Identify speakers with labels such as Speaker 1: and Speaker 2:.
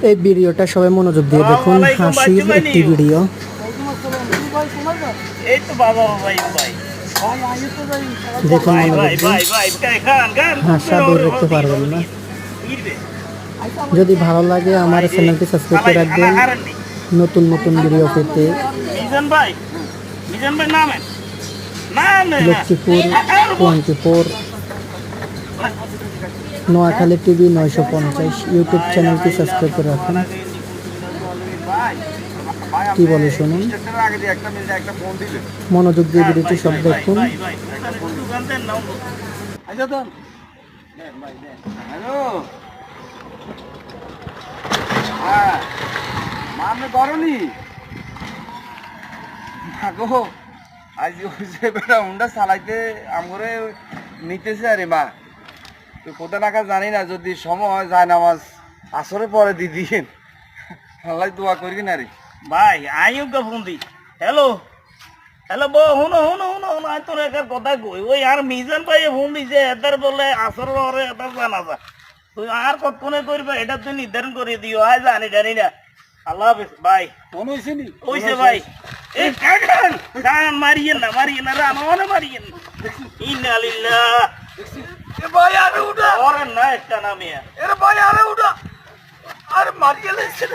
Speaker 1: এই ভিডিওটা সবাই মনোযোগ দিয়ে দেখুন, হাসির একটি ভিডিও।
Speaker 2: এই তো বাবা ভাই ভাই
Speaker 1: দেখুন মনোযোগ দিয়ে, হাসা ধরে রাখতে পারবেন না। যদি ভালো লাগে আমার চ্যানেলটি সাবস্ক্রাইব করে রাখবেন নতুন নতুন ভিডিও পেতে। লক্ষ্মীপুর 24 নোয়াখালী টিভি 950 ইউটিউব চ্যানেলটি সাবস্ক্রাইব করে রাখুন। কি বলে শুনুন, মনোযোগ দিয়ে ভিডিওটি সব দেখুন।
Speaker 3: মানে করনি আজ বেটা হুন্ডা চালাইতে আমরে নিতেছে আরে মা তো কোথায় নাকা জানি না, যদি সময় যায় নামাজ আসরে পরে দিদিন আল্লাহ দোয়া করি না রে
Speaker 2: ভাই আইও ফোন দি। হ্যালো হ্যালো বো, হুনো হুনো হুনো হুনো আই তোর একার কথা কই। ওই আর মিজান ভাই ফোন দিছে, এদের বলে আসর ওরে এদের জানাজা। তুই আর কতক্ষণে করবে এটা তুই নির্ধারণ করে দিও। আয় জানি না। আল্লাহ হাফেজ ভাই।
Speaker 3: মনে হয়েছে নি
Speaker 2: ওইছে ভাই। এই কাটান কান মারিয়েন না রানো মারিয়েন না। ইন্না লিল্লাহ।
Speaker 3: এ ভাই আরে উঠা
Speaker 2: ওরে না একটা নামিয়া।
Speaker 3: এরে ভাই আরে উঠা আরে মারিয়ে লেছে